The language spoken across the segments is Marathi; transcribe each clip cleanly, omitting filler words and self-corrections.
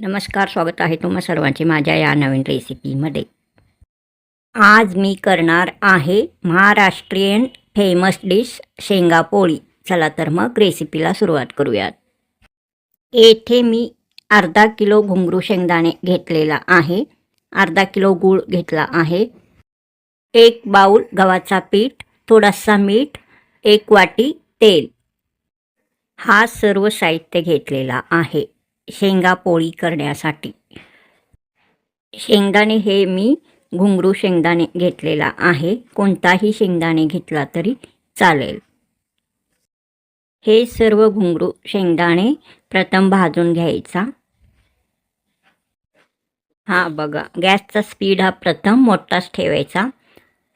नमस्कार, स्वागत आहे तुम्हा सर्वांचे माझ्या या नवीन रेसिपीमध्ये. आज मी करणार आहे महाराष्ट्रीयन फेमस डिश शेंगा पोळी. चला तर मग रेसिपीला सुरुवात करूयात. येथे मी अर्धा किलो घुंगरू शेंगदाणे घेतलेला आहे, अर्धा किलो गूळ घेतला आहे, 1 बाउल गव्हाचा पीठ, थोडासा मीठ, 1 वाटी तेल, हा सर्व साहित्य घेतलेला आहे शेंगा पोळी करण्यासाठी. शेंगदाणे हे मी घुंगरू शेंगदाणे घेतलेला आहे, कोणताही शेंगदाणे घेतला तरी चालेल. हे सर्व घुंगरू शेंगदाणे प्रथम भाजून घ्यायचा. हा बघा, गॅसचा स्पीड हा प्रथम मोठाच ठेवायचा.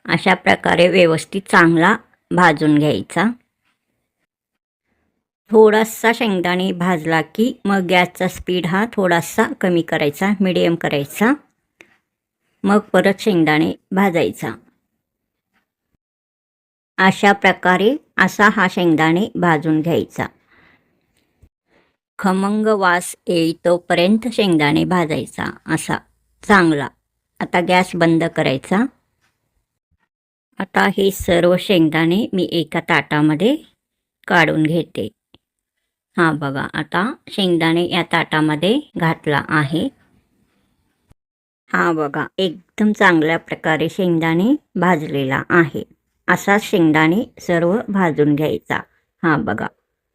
अशा प्रकारे व्यवस्थित चांगला भाजून घ्यायचा. थोडासा शेंगदाणे भाजला की मग गॅसचा स्पीड हा थोडासा कमी करायचा, मीडियम करायचा. मग परत शेंगदाणे भाजायचा. अशा प्रकारे हा शेंगदाणे भाजून घ्यायचा. खमंग वास येई तोपर्यंत शेंगदाणे भाजायचा असा चांगला. आता गॅस बंद करायचा. आता हे सर्व शेंगदाणे मी एका ताटामध्ये काढून घेते. हा बघा, आता शेंगदाणे या ताटामध्ये घातला आहे. हा बघा, एकदम चांगल्या प्रकारे शेंगदाणे भाजलेला आहे. असा शेंगदाणे सर्व भाजून घ्यायचा. हा बघा,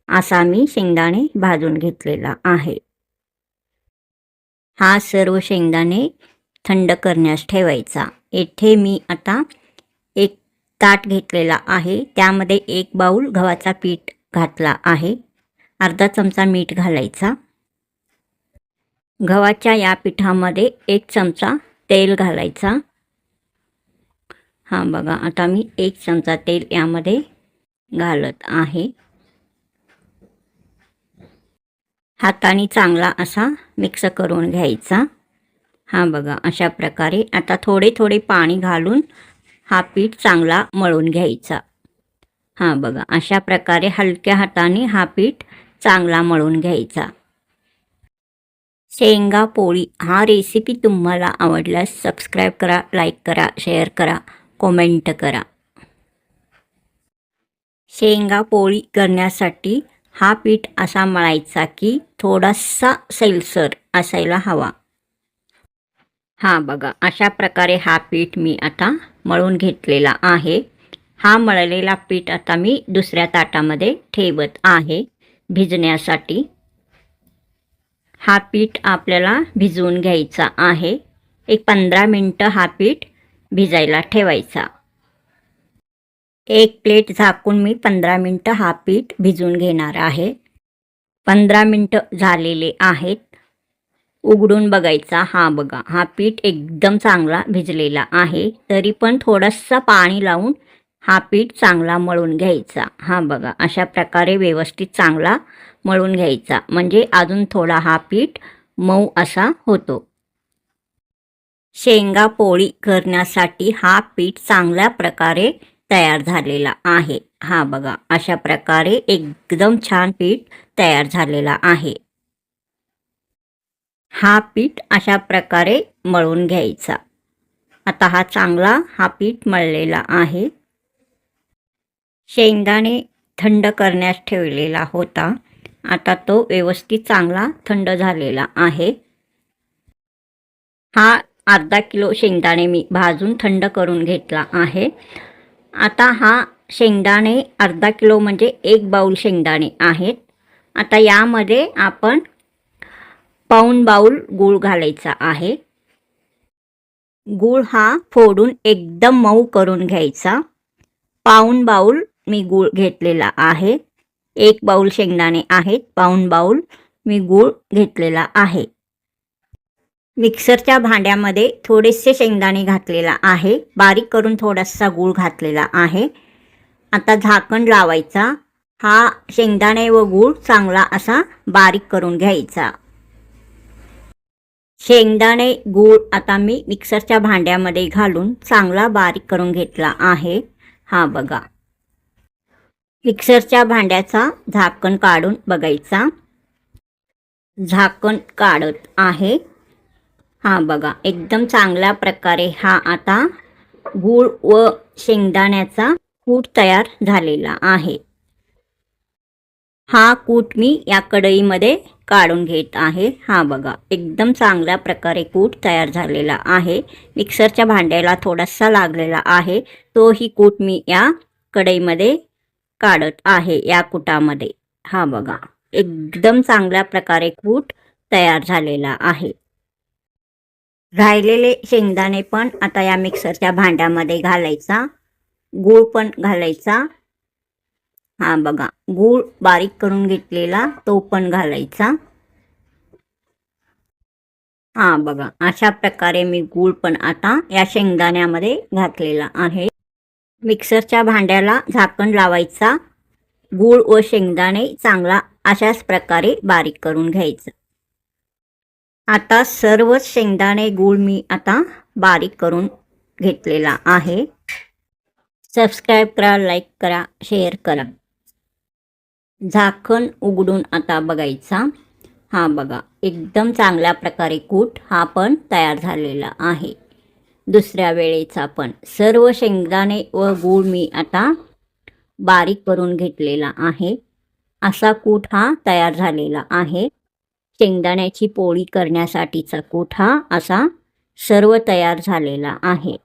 असा मी शेंगदाणे भाजून घेतलेला आहे. हा सर्व शेंगदाणे थंड करण्यास ठेवायचा. येथे मी आता एक ताट घेतलेला आहे, त्यामध्ये 1 बाउल गव्हाचा पीठ घातला आहे, अर्धा चमचा मीठ घालायचा. गव्हाच्या या पिठामध्ये 1 चमचा तेल घालायचा. हा बघा, आता मी 1 चमचा तेल यामध्ये घालत आहे. हाताने चांगला असा मिक्स करून घ्यायचा. हा बघा, अशा प्रकारे आता थोडे थोडे पाणी घालून हा पीठ चांगला मळून घ्यायचा. हा बघा, अशा प्रकारे हलक्या हाताने हा पीठ चांगला मळून घ्यायचा. शेंगा पोळी हा रेसिपी तुम्हाला आवडल्यास सबस्क्राईब करा, लाईक करा, शेअर करा, कमेंट करा. शेंगा पोळी करण्यासाठी हा पीठ असा मळायचा की थोडासा सैलसर असायला हवा. हा बघा, अशा प्रकारे हा पीठ मी आता मळून घेतलेला आहे. हा मळलेला पीठ आता मी दुसऱ्या ताटामध्ये ठेवत आहे भिजण्यासाठी. हा पीठ आपल्याला भिजवून घ्यायचा आहे. एक 15 मिनटं हा पीठ भिजायला ठेवायचा. एक प्लेट झाकून मी 15 मिनटं हा पीठ भिजवून घेणार आहे. 15 मिनटं झालेले आहेत. उघडून बघायचा. हा बघा, हा पीठ एकदम चांगला भिजलेला आहे. तरी पण थोडंसं पाणी लावून हा पीठ चांगला मळून घ्यायचा. हा बघा, अशा प्रकारे व्यवस्थित चांगला मळून घ्यायचा, म्हणजे अजून थोडा हा पीठ मऊ असा होतो. शेंगा पोळी करण्यासाठी हा पीठ चांगल्या प्रकारे तयार झालेला आहे. हा बघा, अशा प्रकारे एकदम छान पीठ तयार झालेला आहे. हा पीठ अशा प्रकारे मळून घ्यायचा. आता हा पीठ मळलेला आहे. शेंगदाणे थंड करण्यास ठेवलेला होता. आता तो व्यवस्थित चांगला थंड झालेला आहे. हा अर्धा किलो शेंगदाणे मी भाजून थंड करून घेतला आहे. आता हा शेंगदाणे अर्धा किलो म्हणजे 1 बाउल शेंगदाणे आहेत. आता यामध्ये आपण पाऊण बाउल गूळ घालायचा आहे. गूळ हा फोडून एकदम मऊ करून घ्यायचा. पाऊण बाउल मी गूळ घेतलेला आहे. 1 बाउल शेंगदाणे आहेत, पाऊण बाउल मी गूळ घेतलेला आहे. मिक्सरच्या भांड्यामध्ये थोडेसे शेंगदाणे घातलेला आहे, बारीक करून थोडासा गूळ घातलेला आहे. आता झाकण लावायचा. हा शेंगदाणे व गूळ चांगला असा बारीक करून घ्यायचा. शेंगदाणे गूळ आता मी मिक्सरच्या भांड्यामध्ये घालून चांगला बारीक करून घेतला आहे. हा बघा, मिक्सरच्या भांड्याचा झाकण काढून बघायचा. झाकण काढत आहे। हा बघा, एकदम चांगल्या प्रकारे हा आता गूळ व शेंगदाण्याचा कूट तयार झालेला आहे। हा कूट मी या कढईमध्ये काढून घेत आहे। हा बघा, एकदम चांगल्या प्रकारे कूट तयार झालेला आहे। मिक्सरच्या भांड्याला थोडासा लागलेला आहे, तोही कूट मी या कढईमध्ये काढत आहे या कुटामध्ये। हा बघा, एकदम चांगल्या प्रकारे कूट तयार झालेला आहे। राहिलेले शेंगदाणे पण आता या मिक्सरच्या भांड्यामध्ये घालायचा, गूळ पण घालायचा। हा बघा, गूळ बारीक करून घेतलेला तो पण घालायचा। हा बघा, अशा प्रकारे मी गूळ पण आता या शेंगदाण्यामध्ये घातलेला आहे। मिक्सरच्या भांड्याला झाकण लावायचा, गूळ व शेंगदाणे चांगला अशाच प्रकारे बारीक करून घ्यायचं। आता सर्व शेंगदाणे गूळ मी आता बारीक करून घेतलेला आहे। सबस्क्राईब करा, लाईक करा, शेअर करा। झाकण उघडून आता बघायचा। हा बघा, एकदम चांगल्या प्रकारे कूट हा पण तयार झालेला आहे। दुसऱ्या वेळेचा पण सर्व शेंगदाणे व गूळ मी आता बारीक करून घेतलेला आहे। असा कूट हा तयार झालेला आहे। शेंगदाण्याची पोळी करण्यासाठीचा कूट हा असा सर्व तयार झालेला आहे।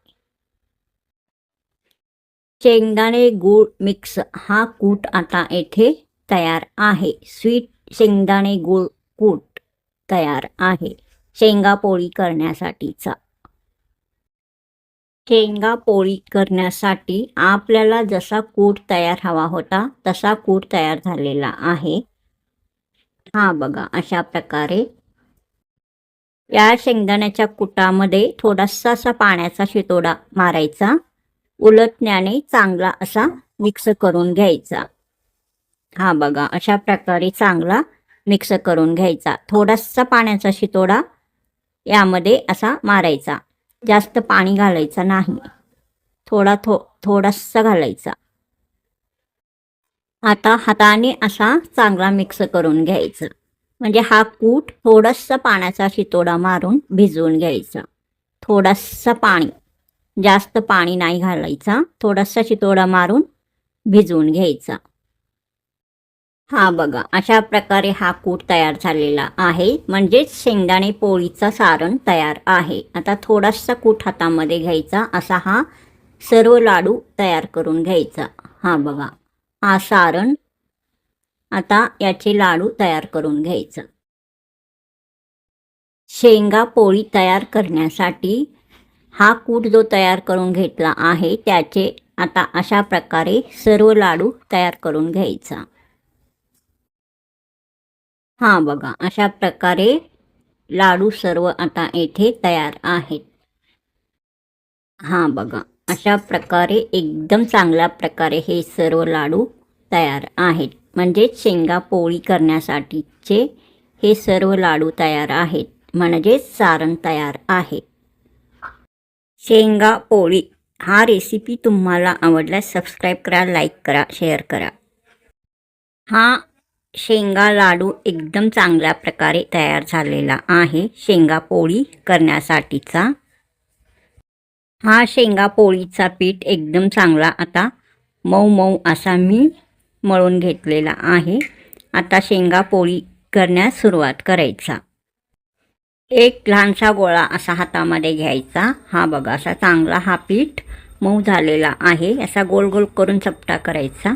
शेंगदाणे गूळ मिक्स हा कूट आता येथे तयार आहे। स्वीट शेंगदाणे गूळ कूट तयार आहे शेंगा पोळी करण्यासाठीचा। शेंगा पोळी करण्यासाठी आपल्याला जसा कूट तयार हवा होता तसा कूट तयार झालेला आहे। हा बघा, अशा प्रकारे या शेंगदाण्याच्या कुटामध्ये थोडासा असा पाण्याचा शितोडा मारायचा, उलटण्याने चांगला असा मिक्स करून घ्यायचा। हा बघा, अशा प्रकारे चांगला मिक्स करून घ्यायचा। थोडासा पाण्याचा शितोडा यामध्ये असा मारायचा, जास्त पाणी घालायचं नाही, थोडासा घालायचा। आता हाताने असा चांगला मिक्स करून घ्यायचं, म्हणजे हा कूट थोडासा पाण्याचा शितोडा मारून भिजवून घ्यायचा। थोडासा पाणी, जास्त पाणी नाही घालायचा, थोडासा शितोडा मारून भिजवून घ्यायचा। हा बघा, अशा प्रकारे हा कूट तयार झालेला आहे, म्हणजेच शेंगदाणे पोळीचा सारण तयार आहे। आता थोडासा कूट हातामध्ये घ्यायचा, असा हा सर्व लाडू तयार करून घ्यायचा। हा बघा, हा सारण आता याचे लाडू तयार करून घ्यायचं। शेंगा पोळी तयार करण्यासाठी हा कूट जो तयार करून घेतला आहे त्याचे आता अशा प्रकारे सर्व लाडू तयार करून घ्यायचा। हा बघा, अशा प्रकारे लाडू सर्व आता येथे तयार आहेत। हा बघा, अशा प्रकारे एकदम चांगल्या प्रकारे हे सर्व लाडू तयार आहेत, म्हणजेच शेंगा पोळी करण्यासाठीचे हे सर्व लाडू तयार आहेत, म्हणजेच सारण तयार आहे। शेंगा पोळी हा रेसिपी तुम्हाला आवडल्यास सबस्क्राईब करा, लाईक करा, शेअर करा। हा शेंगा लाडू एकदम चांगल्या प्रकारे तयार झालेला आहे शेंगा पोळी करण्यासाठीचा। हा शेंगा पोळीचा पीठ एकदम चांगला आता मऊ मऊ असा मी मळून घेतलेला आहे। आता शेंगा पोळी करण्यास सुरुवात करायचा। एक लहानसा गोळा असा हातामध्ये घ्यायचा। हा बघा, असा चांगला हा पीठ मऊ झालेला आहे, असा गोल गोल करून चपटा करायचा।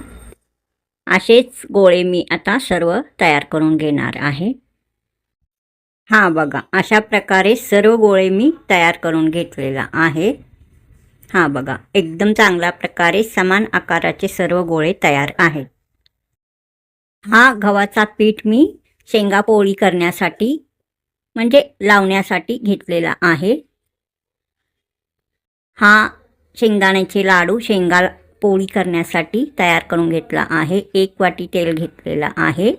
असेच गोळे मी आता सर्व तयार करून घेणार आहे। हा बघा, अशा प्रकारे सर्व गोळे मी तयार करून घेतलेला आहे। हा बघा, एकदम चांगल्या प्रकारे समान आकाराचे सर्व गोळे तयार आहेत। हा गव्हाचा पीठ मी शेंगा पोळी करण्यासाठी म्हणजे लावण्यासाठी घेतलेला आहे। हा शेंगदाण्याचे लाडू शेंगा पोळी करण्यासाठी तयार करून घेतला आहे। 1 वाटी तेल घेतलेला आहे।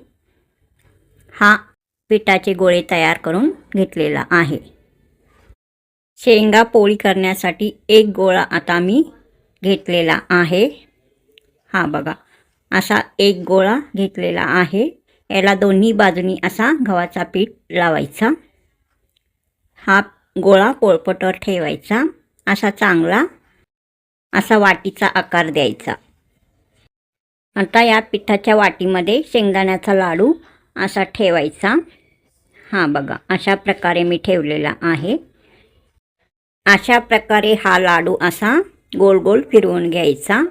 हा पिठाचे गोळे तयार करून घेतलेला आहे। शेंगा पोळी करण्यासाठी एक गोळा आता मी घेतलेला आहे। हा बघा, असा एक गोळा घेतलेला आहे। याला दोन्ही बाजूनी असा गव्हाचा पीठ लावायचा. हा गोळा पोळपाटावर ठेवायचा. असा चांगला असा वाटीचा आकार द्यायचा. आता या पिठाच्या वाटीमध्ये शेंगदाण्याचा लाडू असा ठेवायचा. हां बघा, अशा प्रकारे मी ठेवलेला आहे. अशा प्रकारे हा लाडू असा गोल गोल फिरवून घ्यायचा.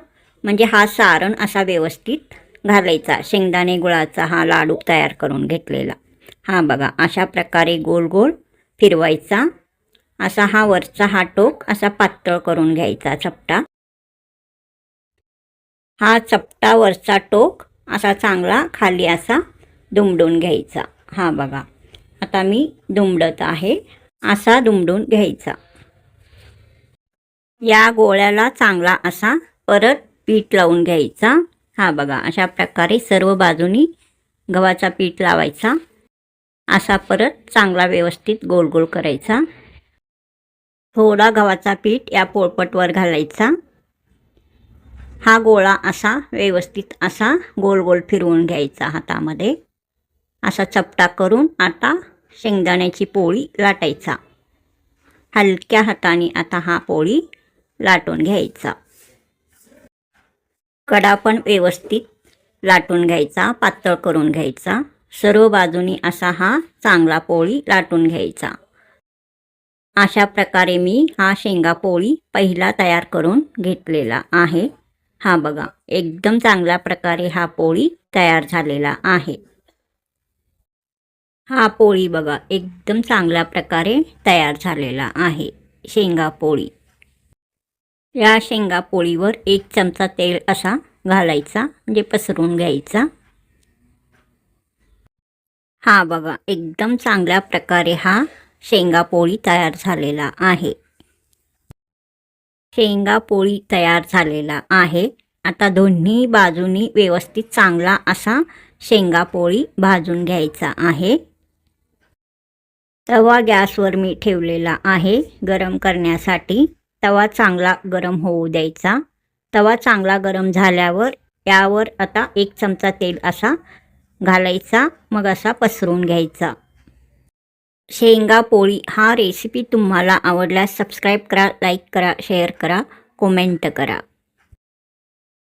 म्हणजे हा सारण असा व्यवस्थित घालायचा. शेंगदाणे गुळाचा हा लाडू तयार करून घेतलेला. हां बघा, अशा प्रकारे गोल गोल फिरवायचा. असा हा वरचा हा टोक असा पातळ करून घ्यायचा चपटा. हा चपटा वरचा टोक असा चांगला खाली असा दुमडून घ्यायचा. हां बघा, आता मी दुमडत आहे. असा दुमडून घ्यायचा. या गोळ्याला चांगला असा परत पीठ लावून घ्यायचा. हां बघा, अशा प्रकारे सर्व बाजूनी गव्हाचा पीठ लावायचा. असा परत चांगला व्यवस्थित गोल गोल करायचा. थोडा गव्हाचा पीठ या पोळपाटावर घालायचा. हा गोळा असा व्यवस्थित असा गोल गोल फिरवून घ्यायचा हातामध्ये. असा चपटा करून आता शेंगदाण्याची पोळी लाटायचा. हलक्या हाताने आता हा पोळी लाटून घ्यायचा. कडा पण व्यवस्थित लाटून घ्यायचा, पातळ करून घ्यायचा. सर्व बाजूनी असा हा चांगला पोळी लाटून घ्यायचा. अशा प्रकारे मी हा शेंगा पोळी पहिला तयार करून घेतलेला आहे. हा बघा, एकदम चांगल्या प्रकारे हा पोळी तयार झालेला आहे. हा पोळी बघा एकदम चांगल्या प्रकारे तयार झालेला आहे. शेंगा पोळी. या शेंगा पोळीवर 1 चमचा तेल असा घालायचा, म्हणजे पसरून घ्यायचा. हा बघा, एकदम चांगल्या प्रकारे हा शेंगा पोळी तयार झालेला आहे. शेंगा पोळी तयार झालेला आहे. आता दोन्ही बाजूनी व्यवस्थित चांगला असा शेंगा पोळी भाजून घ्यायचा आहे. तवा गॅसवर मी ठेवलेला आहे गरम करण्यासाठी. तवा चांगला गरम होऊ द्यायचा. तवा चांगला गरम झाल्यावर यावर आता 1 चमचा तेल असा घालायचा. मग असा पसरून घ्यायचा. शेंगा पोळी हा रेसिपी तुम्हाला आवडल्यास सबस्क्राईब करा, लाईक करा, शेअर करा, कमेंट करा.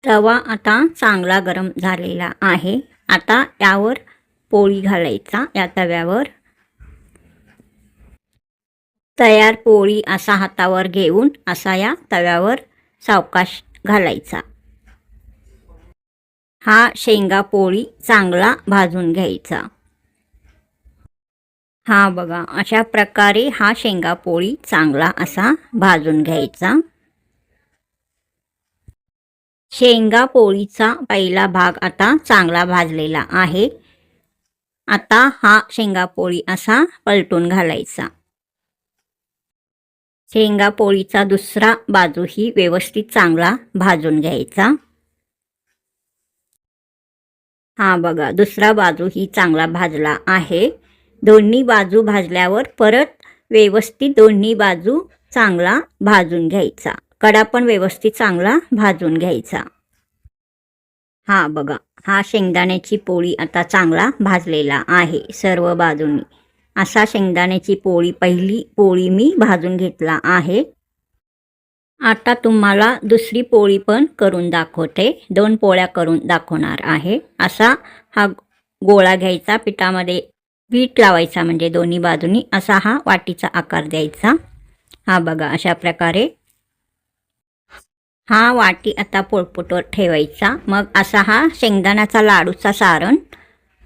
तवा आता चांगला गरम झालेला आहे. आता यावर पोळी घालायचा. या तव्यावर तयार पोळी असा हातावर घेऊन असा या तव्यावर सावकाश घालायचा. हा शेंगा पोळी चांगला भाजून घ्यायचा. हा बघा, अशा प्रकारे हा शेंगा पोळी चांगला असा भाजून घ्यायचा. शेंगा पोळीचा पहिला भाग आता चांगला भाजलेला आहे. आता हा शेंगा पोळी असा पलटून घालायचा. शेंगा पोळीचा दुसरा बाजूही व्यवस्थित चांगला भाजून घ्यायचा. हा बघा, दुसरा बाजूही चांगला भाजला आहे. दोन्ही बाजू भाजल्यावर परत व्यवस्थित दोन्ही बाजू चांगला भाजून घ्यायचा. कडा पण व्यवस्थित चांगला भाजून घ्यायचा. हा बघा, हा शेंगदाण्याची पोळी आता चांगला भाजलेला आहे सर्व बाजूंनी. असा शेंगदाण्याची पोळी पहिली पोळी मी भाजून घेतला आहे. आता तुम्हाला दुसरी पोळी पण करून दाखवते. 2 पोळ्या करून दाखवणार आहे. असा हा गोळा घ्यायचा, पिठामध्ये पीठ लावायचा, म्हणजे दोन्ही बाजूनी असा हा वाटीचा आकार द्यायचा. हा बघा, अशा प्रकारे हा वाटी आता पोळपाटावर ठेवायचा. मग असा हा शेंगदाण्याचा लाडूचा सारण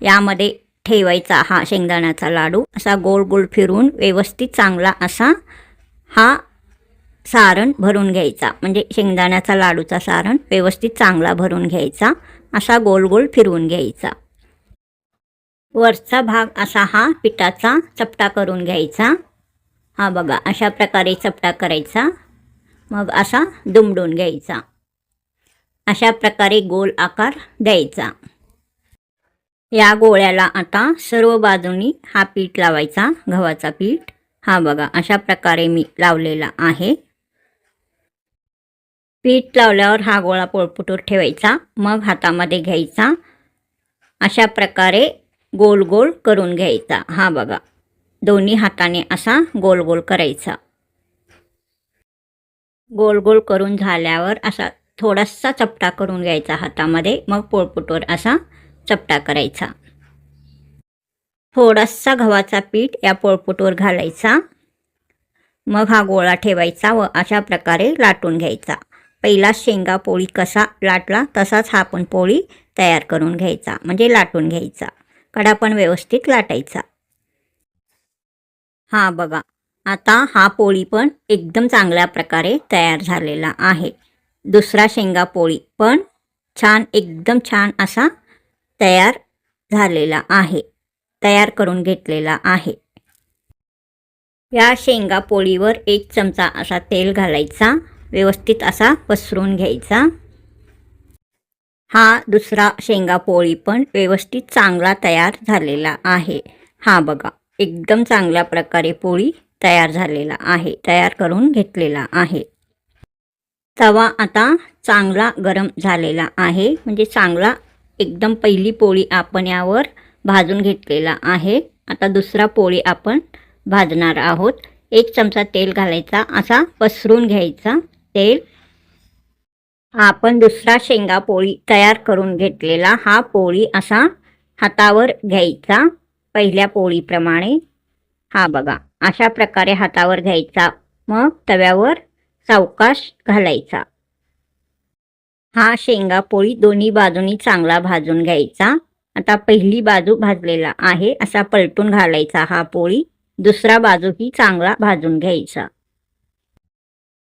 यामध्ये ठेवायचा. हा शेंगदाण्याचा लाडू असा गोल गोल फिरून व्यवस्थित चांगला असा हा सारण भरून घ्यायचा. म्हणजे शेंगदाण्याचा लाडूचा सारण व्यवस्थित चांगला भरून घ्यायचा. असा गोल गोल फिरवून घ्यायचा. वरचा भाग असा हा पिठाचा चपटा करून घ्यायचा. हा बघा, अशा प्रकारे चपटा करायचा. मग असा दुमडून घ्यायचा. अशा प्रकारे गोल आकार द्यायचा. या गोळ्याला आता सर्व बाजूंनी हा पीठ लावायचा, गव्हाचा पीठ. हा बघा, अशा प्रकारे मी लावलेला आहे. पीठ लावल्यावर हा गोळा पोळपाटावर ठेवायचा. मग हातामध्ये घ्यायचा. अशा प्रकारे गोल गोल करून घ्यायचा. हा बघा, दोन्ही हाताने असा गोल गोल करायचा. गोल गोल करून झाल्यावर असा थोडासा चपटा करून घ्यायचा हातामध्ये. मग पोळपाटवर असा चपटा करायचा. थोडासा गव्हाचा पीठ या पोळपाटवर घालायचा. मग हा गोळा ठेवायचा व अशा प्रकारे लाटून घ्यायचा. पहिला शेंगा पोळी कसा लाटला तसाच हा पण पोळी तयार करून घ्यायचा, म्हणजे लाटून घ्यायचा. कडा पण व्यवस्थित लाटायचा. हा बघा, आता हा पोळी पण एकदम चांगल्या प्रकारे तयार झालेला आहे. दुसरा शेंगा पोळी पण एकदम छान असा तयार झालेला आहे, तयार करून घेतलेला आहे. या शेंगा पोळीवर 1 चमचा असा तेल घालायचा, व्यवस्थित असा पसरून घ्यायचा. हा दुसरा शेंगा पोळी पण व्यवस्थित चांगला तयार झालेला आहे. हा बघा, एकदम चांगल्या प्रकारे पोळी तयार झालेला आहे, तयार करून घेतलेला आहे. तवा आता चांगला गरम झालेला आहे, म्हणजे चांगला एकदम पहिली पोळी आपण यावर भाजून घेतलेला आहे. आता दुसरा पोळी आपण भाजणार आहोत. 1 चमचा तेल घालायचा, असा पसरून घ्यायचा तेल. आपण दुसरा शेंगा पोळी तयार करून घेतलेला हा पोळी असा हातावर घ्यायचा पहिल्या पोळीप्रमाणे. हा बघा, अशा प्रकारे हातावर घ्यायचा. मग तव्यावर सावकाश घालायचा. हा शेंगा पोळी दोन्ही बाजूनी चांगला भाजून घ्यायचा. आता पहिली बाजू भाजलेला आहे असा पलटून घालायचा हा पोळी. दुसरा बाजूही चांगला भाजून घ्यायचा.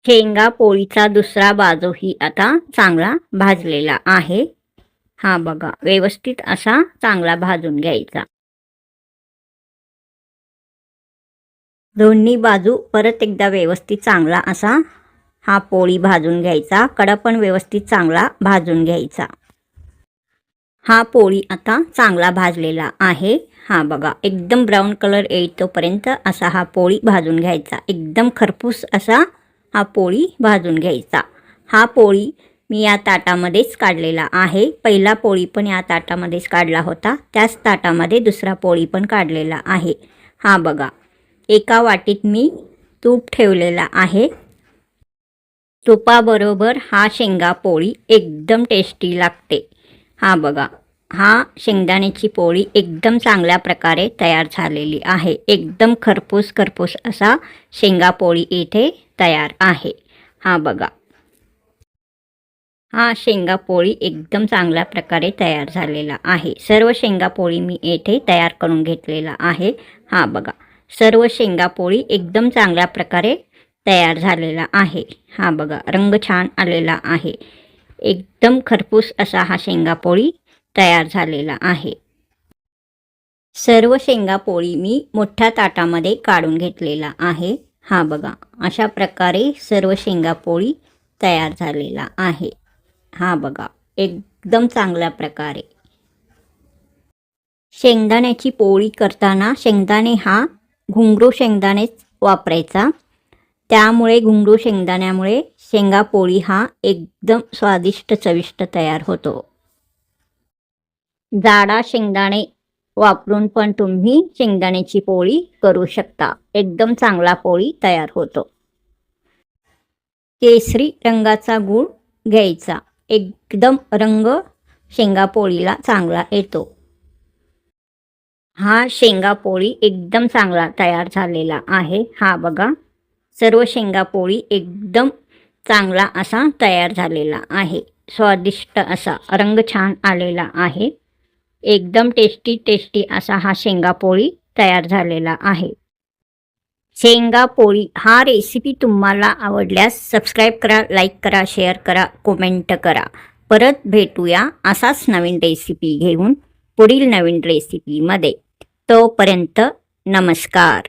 शेंगा पोळीचा दुसरा बाजूही आता चांगला भाजलेला आहे. हा बघा, व्यवस्थित असा चांगला भाजून घ्यायचा. दोन्ही बाजू परत एकदा व्यवस्थित चांगला असा हा पोळी भाजून घ्यायचा. कडा पण व्यवस्थित चांगला भाजून घ्यायचा. हा पोळी आता चांगला भाजलेला आहे. हा बघा, एकदम ब्राऊन कलर येईतोपर्यंत असा हा पोळी भाजून घ्यायचा. एकदम खरपूस असा हा पोळी भाजून घ्यायचा. हा पोळी मी या ताटामध्येच काढलेला आहे. पहिला पोळी पण या ताटामध्येच काढला होता, त्याच ताटामध्ये दुसरा पोळी पण काढलेला आहे. हा बघा, एका वाटीत मी तूप ठेवलेला आहे. तुपाबरोबर हा शेंगा पोळी एकदम टेस्टी लागते. हा बघा, हा शेंगदाण्याची पोळी एकदम चांगल्या प्रकारे तयार झालेली आहे. एकदम खरपूस खरपूस असा शेंगा पोळी इथे तयार आहे. हा बघा, हा शेंगा पोळी एकदम चांगल्या प्रकारे तयार झालेला आहे. सर्व शेंगा पोळी मी येथे तयार करून घेतलेला आहे. हा बघा, सर्व शेंगा पोळी एकदम चांगल्या प्रकारे तयार झालेला आहे. हा बघा, रंग छान आलेला आहे. एकदम खरपूस असा हा शेंगा पोळी तयार झालेला आहे. सर्व शेंगा पोळी मी मोठ्या ताटामध्ये काढून घेतलेला आहे. हा बघा, अशा प्रकारे सर्व शेंगा पोळी तयार झालेला आहे. हा बघा, एकदम चांगल्या प्रकारे. शेंगदाण्याची पोळी करताना शेंगदाणे हा घुंगरू शेंगदाणेच वापरायचा. त्यामुळे घुंगरू शेंगदाण्यामुळे शेंगा पोळी हा एकदम स्वादिष्ट चविष्ट तयार होतो. जाडा शेंगदाणे वापरून पण तुम्ही शेंगदाण्याची पोळी करू शकता. एकदम चांगला पोळी तयार होतो. केसरी रंगाचा गूळ घ्यायचा. एकदम रंग शेंगा पोळीला चांगला येतो. हा शेंगा पोळी एकदम चांगला तयार झालेला आहे. हा बघा, सर्व शेंगा पोळी एकदम चांगला असा तयार झालेला आहे. स्वादिष्ट असा रंग छान आलेला आहे. एकदम टेस्टी टेस्टी असा हा शेंगा पोळी तयार झालेला आहे. शेंगा पोळी हा रेसिपी तुम्हाला आवडल्यास सबस्क्राईब करा, लाईक करा, शेअर करा, कमेंट करा. परत भेटूया असाच नवीन रेसिपी घेऊन पुढील नवीन रेसिपीमध्ये. तोपर्यंत नमस्कार.